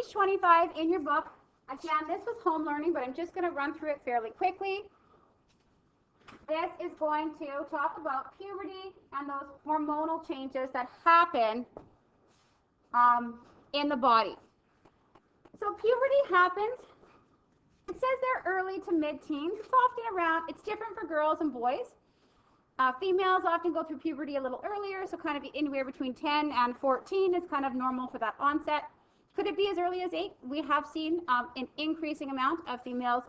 page 25 in your book, again, this was home learning, but I'm just going to run through it fairly quickly. This is going to talk about puberty and those hormonal changes that happen in the body. So puberty happens, it says they're early to mid-teens. It's often around, it's different for girls and boys. Females often go through puberty a little earlier, so kind of anywhere between 10 and 14 is kind of normal for that onset. Could it be as early as 8? We have seen an increasing amount of females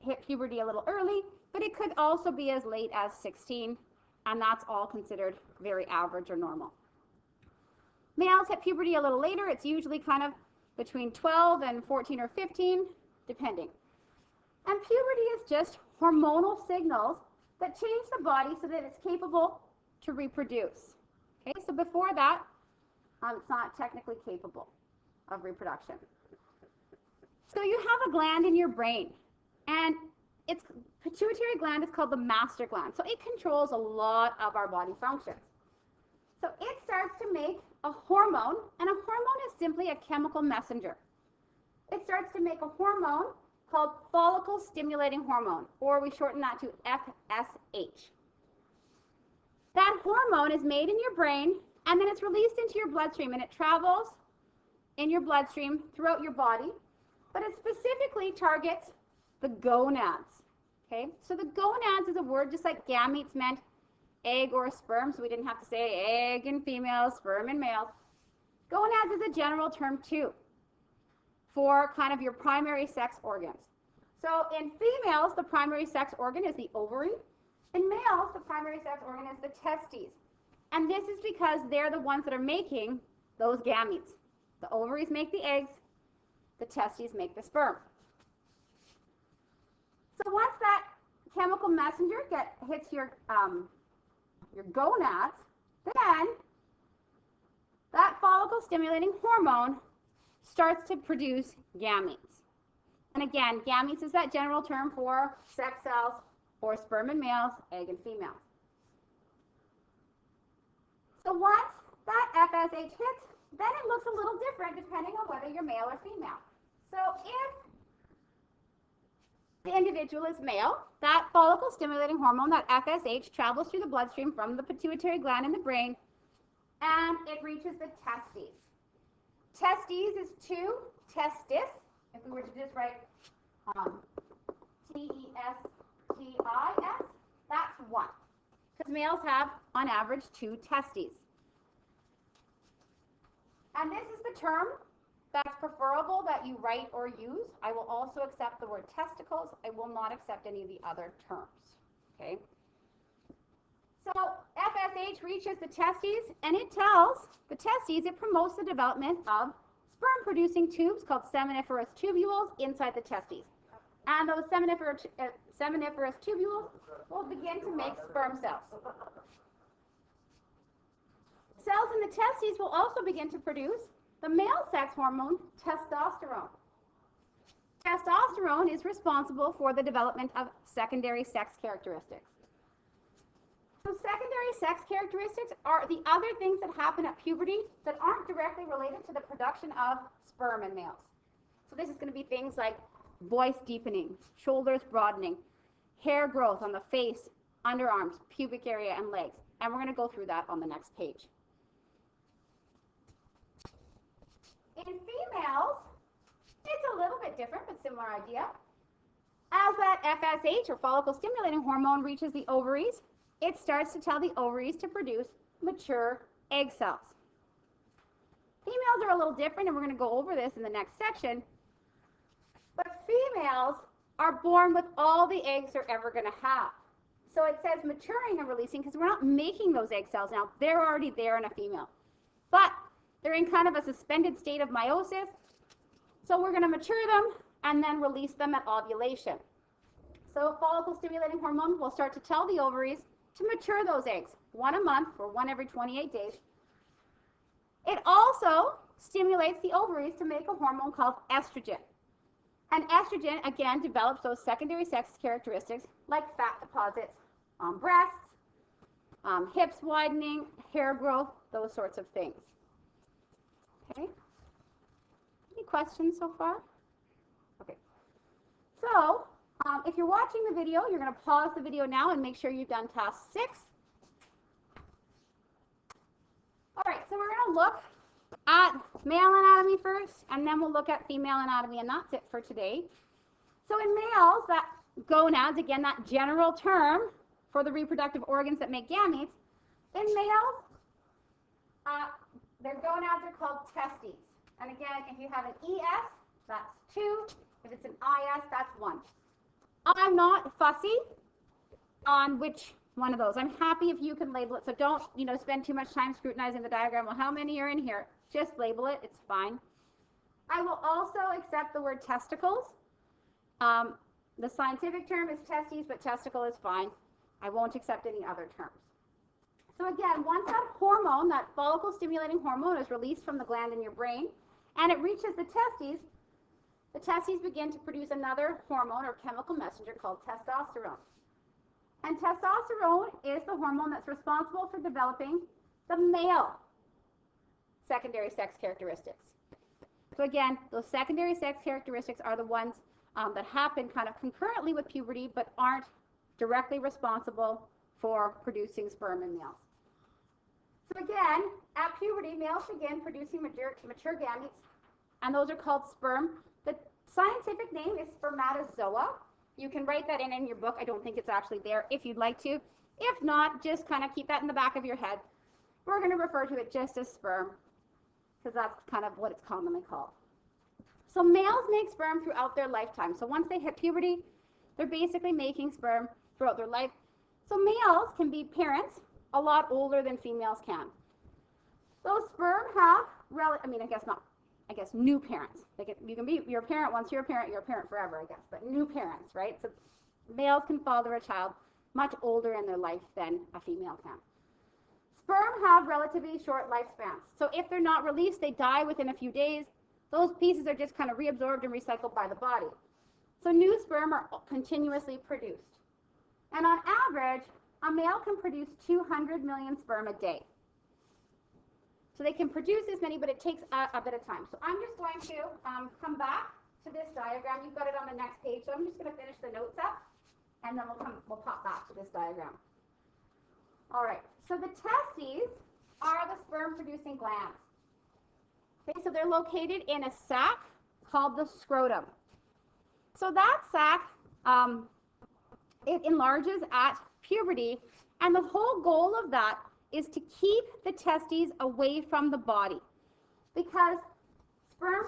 hit puberty a little early, but it could also be as late as 16, and that's all considered very average or normal. Males hit puberty a little later. It's usually kind of between 12 and 14 or 15, depending. And puberty is just hormonal signals that change the body so that it's capable to reproduce. Okay, so before that, it's not technically capable of reproduction. So you have a gland in your brain, and its pituitary gland is called the master gland. So it controls a lot of our body functions. So it starts to make a hormone, and a hormone is simply a chemical messenger. It starts to make a hormone called follicle stimulating hormone, or we shorten that to FSH. That hormone is made in your brain, and then it's released into your bloodstream, and it travels in your bloodstream throughout your body, but it specifically targets the gonads. Okay, so the gonads is a word just like gametes meant egg or sperm, so we didn't have to say egg in females, sperm in males. Gonads is a general term too for kind of your primary sex organs. So in females, the primary sex organ is the ovary. In males, the primary sex organ is the testes. And this is because they're the ones that are making those gametes. The ovaries make the eggs, the testes make the sperm. So once that chemical messenger hits your gonads, then that follicle stimulating hormone starts to produce gametes. And again, gametes is that general term for sex cells or sperm in males, egg in females. So once that FSH hits, then it looks a little different depending on whether you're male or female. So if the individual is male, that follicle stimulating hormone, that FSH, travels through the bloodstream from the pituitary gland in the brain, and it reaches the testes. Testes is 2, testis, if we were to just write T-E-S-T-I-S, that's 1. Because males have, on average, 2 testes. And this is the term that's preferable that you write or use. I will also accept the word testicles. I will not accept any of the other terms. Okay? So FSH reaches the testes, and it tells the testes, it promotes the development of sperm-producing tubes called seminiferous tubules inside the testes. And those seminiferous tubules will begin to make sperm cells. Cells in the testes will also begin to produce the male sex hormone, testosterone. Testosterone is responsible for the development of secondary sex characteristics. So secondary sex characteristics are the other things that happen at puberty that aren't directly related to the production of sperm in males. So this is going to be things like voice deepening, shoulders broadening, hair growth on the face, underarms, pubic area, and legs. And we're going to go through that on the next page. In females, it's a little bit different, but similar idea. As that FSH, or follicle stimulating hormone, reaches the ovaries, it starts to tell the ovaries to produce mature egg cells. Females are a little different, and we're going to go over this in the next section. But females are born with all the eggs they're ever going to have. So it says maturing and releasing because we're not making those egg cells now. They're already there in a female. But they're in kind of a suspended state of meiosis. So we're going to mature them and then release them at ovulation. So follicle stimulating hormone will start to tell the ovaries to mature those eggs, 1 a month or 1 every 28 days. It also stimulates the ovaries to make a hormone called estrogen. And estrogen, again, develops those secondary sex characteristics like fat deposits on breasts, hips widening, hair growth, those sorts of things. Okay? Any questions so far? Okay. So, if you're watching the video, you're going to pause the video now and make sure you've done task 6. All right, so we're going to look at male anatomy first, and then we'll look at female anatomy, and that's it for today. So in males, that gonads, again, that general term for the reproductive organs that make gametes, in males, their gonads are called testes. And again, if you have an ES, that's 2. If it's an IS, that's 1. I'm not fussy on which one of those. I'm happy if you can label it. So don't, spend too much time scrutinizing the diagram. Well, how many are in here? Just label it. It's fine. I will also accept the word testicles. The scientific term is testes, but testicle is fine. I won't accept any other terms. So again, once that hormone, that follicle-stimulating hormone, is released from the gland in your brain, and it reaches the testes begin to produce another hormone or chemical messenger called testosterone. And testosterone is the hormone that's responsible for developing the male secondary sex characteristics. So again, those secondary sex characteristics are the ones that happen kind of concurrently with puberty, but aren't directly responsible for producing sperm in males. So again, at puberty, males begin producing mature gametes, and those are called sperm. The scientific name is spermatozoa. You can write that in your book. I don't think it's actually there if you'd like to. If not, just kind of keep that in the back of your head. We're going to refer to it just as sperm because that's kind of what it's commonly called. So males make sperm throughout their lifetime. So once they hit puberty, they're basically making sperm throughout their life. So males can be parents a lot older than females can. Those sperm have, I guess new parents. You can be your parent once you're a parent forever, I guess, but new parents, right? So males can father a child much older in their life than a female can. Sperm have relatively short lifespans. So if they're not released, they die within a few days. Those pieces are just kind of reabsorbed and recycled by the body. So new sperm are continuously produced. And on average, a male can produce 200 million sperm a day. So they can produce as many, but it takes a bit of time. So I'm just going to come back to this diagram. You've got it on the next page. So I'm just going to finish the notes up, and then we'll pop back to this diagram. All right. So the testes are the sperm-producing glands. Okay, so they're located in a sac called the scrotum. So that sac, it enlarges at puberty, and the whole goal of that is to keep the testes away from the body, because sperm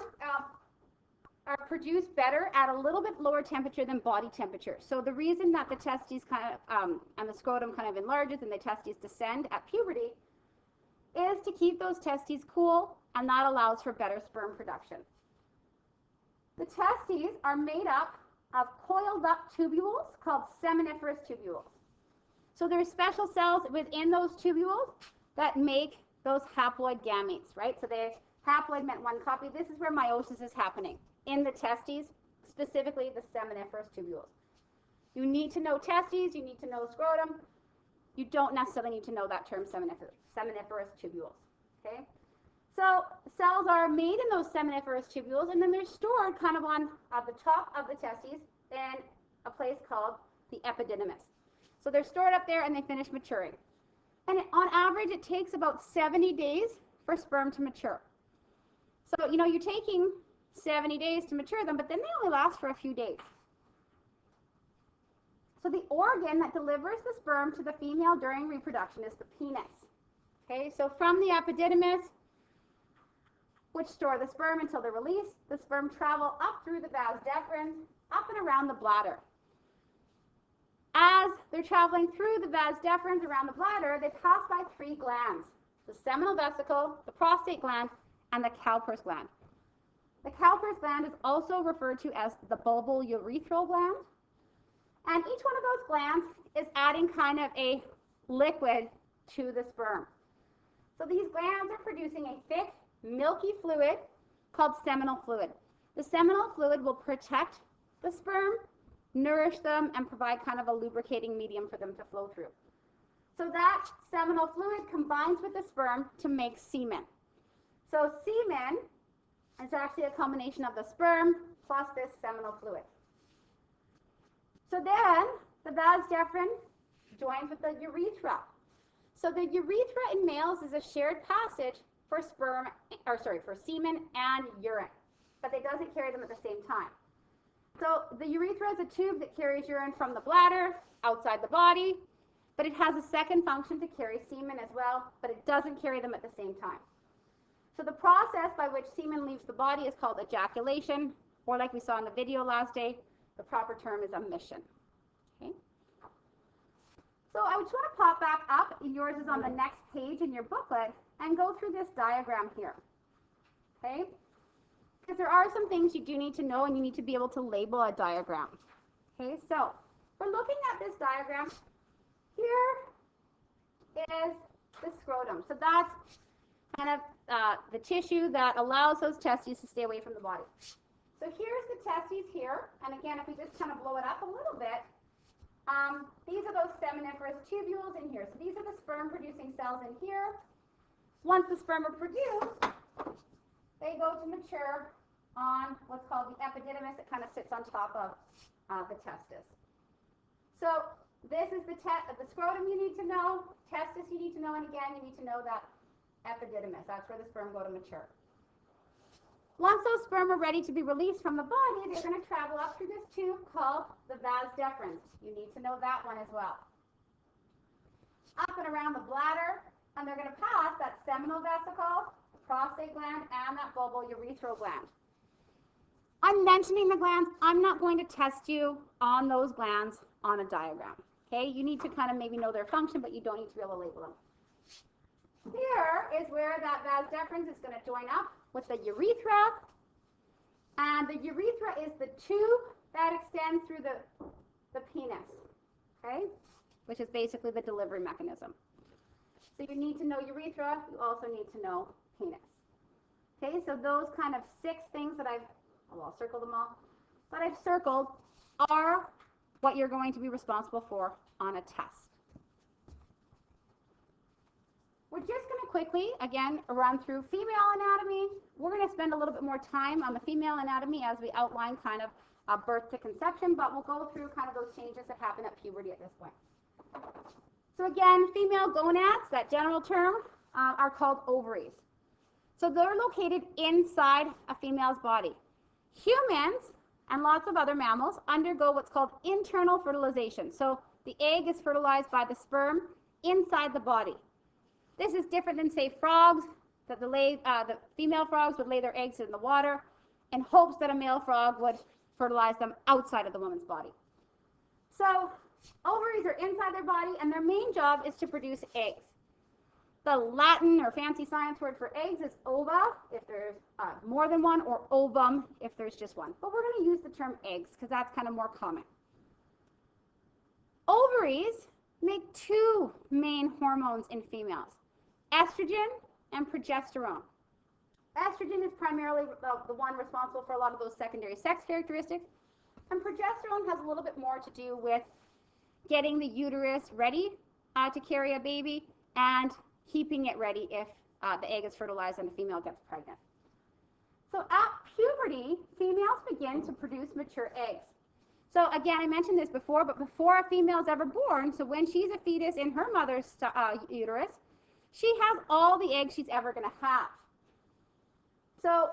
are produced better at a little bit lower temperature than body temperature. So the reason that the testes kind of and the scrotum kind of enlarges and the testes descend at puberty is to keep those testes cool, and that allows for better sperm production. The testes are made up of coiled up tubules called seminiferous tubules. So there's special cells within those tubules that make those haploid gametes, right? So haploid meant one copy. This is where meiosis is happening in the testes, specifically the seminiferous tubules. You need to know testes, you need to know scrotum. You don't necessarily need to know that term seminiferous tubules, okay? So cells are made in those seminiferous tubules, and then they're stored kind of on the top of the testes in a place called the epididymis. So they're stored up there and they finish maturing. And on average, it takes about 70 days for sperm to mature. So, you're taking 70 days to mature them, but then they only last for a few days. So the organ that delivers the sperm to the female during reproduction is the penis. Okay, so from the epididymis, which store the sperm until they're released, the sperm travel up through the vas deferens, up and around the bladder. As they're traveling through the vas deferens around the bladder, they pass by 3 glands: the seminal vesicle, the prostate gland, and the Cowper's gland. The Cowper's gland is also referred to as the bulbourethral gland. And each one of those glands is adding kind of a liquid to the sperm. So these glands are producing a thick, milky fluid called seminal fluid. The seminal fluid will protect the sperm, nourish them, and provide kind of a lubricating medium for them to flow through. So that seminal fluid combines with the sperm to make semen. So semen, It's actually a combination of the sperm plus this seminal fluid. So then the vas deferens joins with the urethra. So the urethra in males is a shared passage for semen and urine, but it doesn't carry them at the same time. So the urethra is a tube that carries urine from the bladder outside the body, but it has a second function to carry semen as well, but it doesn't carry them at the same time. So the process by which semen leaves the body is called ejaculation, or like we saw in the video last day, the proper term is emission. Okay? So I just want to pop back up, yours is on the next page in your booklet, and go through this diagram here. Okay? Because there are some things you do need to know, and you need to be able to label a diagram. Okay, so we're looking at this diagram. Here is the scrotum. So that's kind of the tissue that allows those testes to stay away from the body. So here's the testes here, and again, if we just kind of blow it up a little bit, these are those seminiferous tubules in here. So these are the sperm-producing cells in here. Once the sperm are produced, they go to mature on what's called the epididymis. It kind of sits on top of the testis. So this is the scrotum you need to know, testis you need to know, and again, you need to know that epididymis. That's where the sperm go to mature. Once those sperm are ready to be released from the body, they're going to travel up through this tube called the vas deferens. You need to know that one as well. Up and around the bladder, and they're going to pass that seminal vesicle, prostate gland, and that bulbourethral gland. I'm mentioning the glands. I'm not going to test you on those glands on a diagram. Okay, you need to kind of maybe know their function, but you don't need to be able to label them. Here is where that vas deferens is going to join up with the urethra, and the urethra is the tube that extends through the penis, okay, which is basically the delivery mechanism. So you need to know urethra, you also need to know penis. Okay, so those kind of 6 things that I'll circle them all, that I've circled are what you're going to be responsible for on a test. We're just going to quickly, again, run through female anatomy. We're going to spend a little bit more time on the female anatomy as we outline kind of birth to conception, but we'll go through kind of those changes that happen at puberty at this point. So again, female gonads, that general term, are called ovaries. So they're located inside a female's body. Humans and lots of other mammals undergo what's called internal fertilization. So the egg is fertilized by the sperm inside the body. This is different than, say, frogs, that the female frogs would lay their eggs in the water in hopes that a male frog would fertilize them outside of the woman's body. So ovaries are inside their body, and their main job is to produce eggs. The Latin or fancy science word for eggs is ova, if there's more than one, or ovum, if there's just one. But we're going to use the term eggs because that's kind of more common. Ovaries make 2 main hormones in females, estrogen and progesterone. Estrogen is primarily the one responsible for a lot of those secondary sex characteristics, and progesterone has a little bit more to do with getting the uterus ready to carry a baby and keeping it ready if the egg is fertilized and a female gets pregnant. So at puberty, females begin to produce mature eggs. So again, I mentioned this before, but before a female is ever born, so when she's a fetus in her mother's uterus, she has all the eggs she's ever going to have. So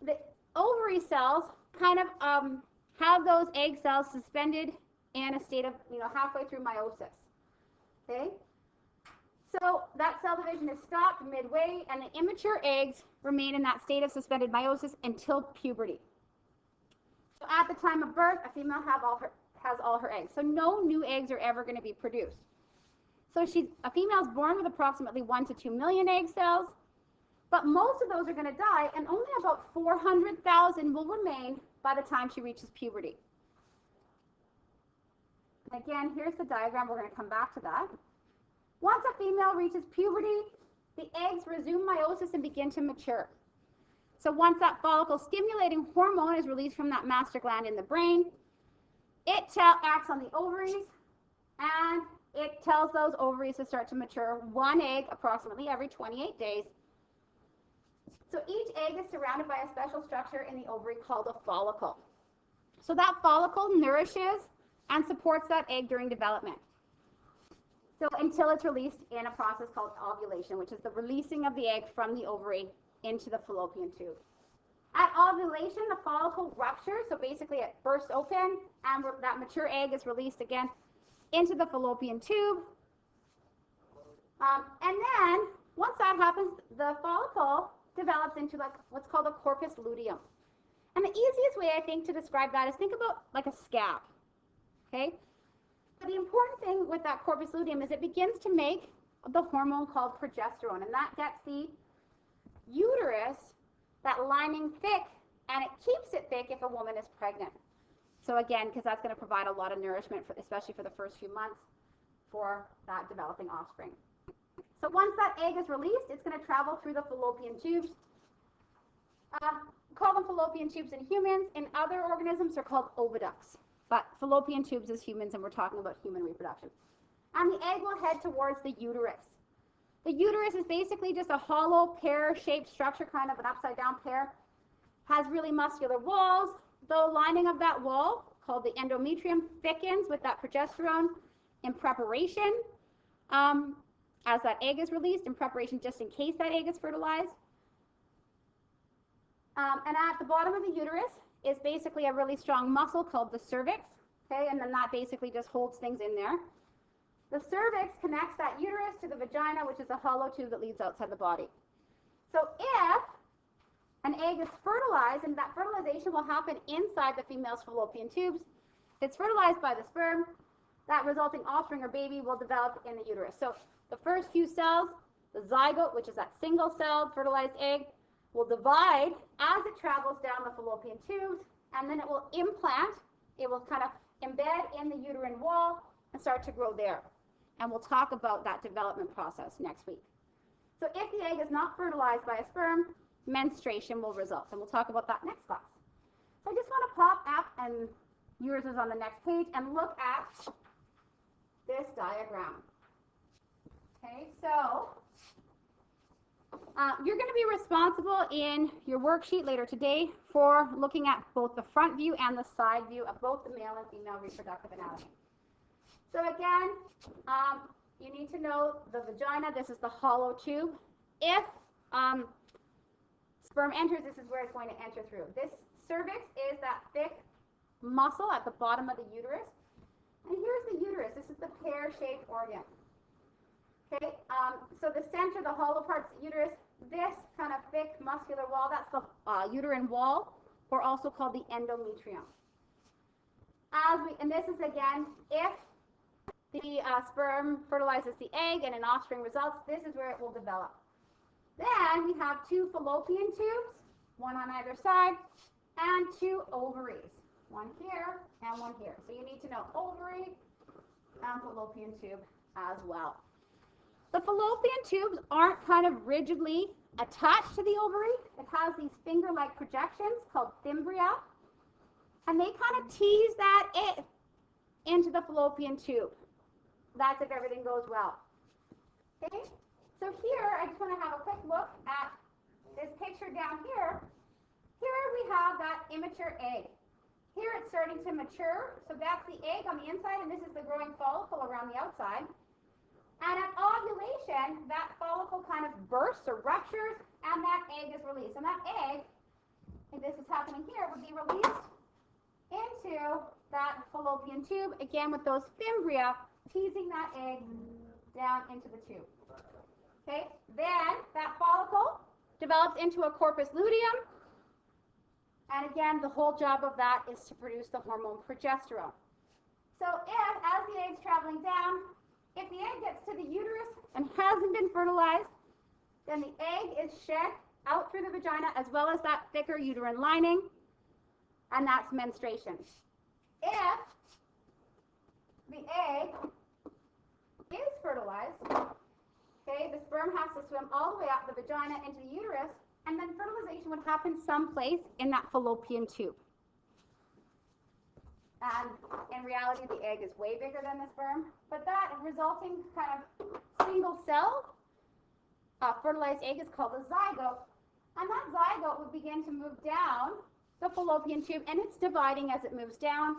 the ovary cells kind of have those egg cells suspended in a state of, halfway through meiosis. Okay? So that cell division is stopped midway, and the immature eggs remain in that state of suspended meiosis until puberty. So at the time of birth, a female has all her eggs. So no new eggs are ever going to be produced. So a female's born with approximately 1 to 2 million egg cells, but most of those are going to die, and only about 400,000 will remain by the time she reaches puberty. Again, here's the diagram. We're going to come back to that. Once a female reaches puberty, the eggs resume meiosis and begin to mature. So once that follicle-stimulating hormone is released from that master gland in the brain, it acts on the ovaries, and it tells those ovaries to start to mature 1 egg approximately every 28 days. So each egg is surrounded by a special structure in the ovary called a follicle. So that follicle nourishes and supports that egg during development. So until it's released in a process called ovulation, which is the releasing of the egg from the ovary into the fallopian tube. At ovulation, the follicle ruptures, so basically it bursts open, and that mature egg is released again into the fallopian tube. And then, once that happens, the follicle develops into like what's called a corpus luteum. And the easiest way, I think, to describe that is think about like a scab, okay? But the important thing with that corpus luteum is it begins to make the hormone called progesterone, and that gets the uterus, that lining, thick, and it keeps it thick if a woman is pregnant. So again, because that's going to provide a lot of nourishment, especially for the first few months for that developing offspring. So once that egg is released, it's going to travel through the fallopian tubes. Call them fallopian tubes in humans. In other organisms, they're called oviducts. But fallopian tubes is humans, and we're talking about human reproduction. And the egg will head towards the uterus. The uterus is basically just a hollow pear-shaped structure, kind of an upside-down pear. Has really muscular walls. The lining of that wall, called the endometrium, thickens with that progesterone in preparation as that egg is released, in preparation just in case that egg is fertilized. And at the bottom of the uterus is basically a really strong muscle called the cervix, okay, and then that basically just holds things in there. The cervix connects that uterus to the vagina, which is a hollow tube that leads outside the body. So if an egg is fertilized, and that fertilization will happen inside the female's fallopian tubes, it's fertilized by the sperm, that resulting offspring or baby will develop in the uterus. So the first few cells, the zygote, which is that single-celled fertilized egg, will divide as it travels down the fallopian tubes, and then it will implant, it will kind of embed in the uterine wall and start to grow there. And we'll talk about that development process next week. So if the egg is not fertilized by a sperm, menstruation will result, and we'll talk about that next class. So I just want to pop up, and yours is on the next page, and look at this diagram. Okay, so you're going to be responsible in your worksheet later today for looking at both the front view and the side view of both the male and female reproductive anatomy. So again, you need to know the vagina. This is the hollow tube. If sperm enters, this is where it's going to enter through. This cervix is that thick muscle at the bottom of the uterus. And here's the uterus. This is the pear-shaped organ. Okay, so the center, the hollow part's the uterus. This kind of thick muscular wall, that's the uterine wall, or also called the endometrium. And this is again, if the sperm fertilizes the egg and an offspring results, this is where it will develop. Then we have two fallopian tubes, one on either side, and two ovaries, one here and one here. So you need to know ovary and fallopian tube as well. The fallopian tubes aren't kind of rigidly attached to the ovary. It has these finger-like projections called fimbria, and they kind of tease that into the fallopian tube. That's if everything goes well. Okay, so here I just want to have a quick look at this picture down here. Here we have that immature egg. Here it's starting to mature, so that's the egg on the inside, and this is the growing follicle around the outside. And at ovulation, that follicle kind of bursts or ruptures, and that egg is released. And that egg, if this is happening here, would be released into that fallopian tube, again with those fimbria teasing that egg down into the tube. Okay, then that follicle develops into a corpus luteum, and again, the whole job of that is to produce the hormone progesterone. So if, as the egg's traveling down, if the egg gets to the uterus and hasn't been fertilized, then the egg is shed out through the vagina as well as that thicker uterine lining, and that's menstruation. If the egg is fertilized, okay, the sperm has to swim all the way up the vagina into the uterus, and then fertilization would happen someplace in that fallopian tube. And in reality, the egg is way bigger than the sperm, but that resulting kind of single cell fertilized egg is called a zygote, And that zygote would begin to move down the fallopian tube, and it's dividing as it moves down.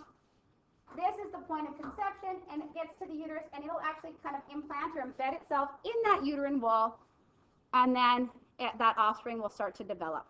This is the point of conception, and it gets to the uterus, and it'll actually kind of implant or embed itself in that uterine wall, and then that offspring will start to develop.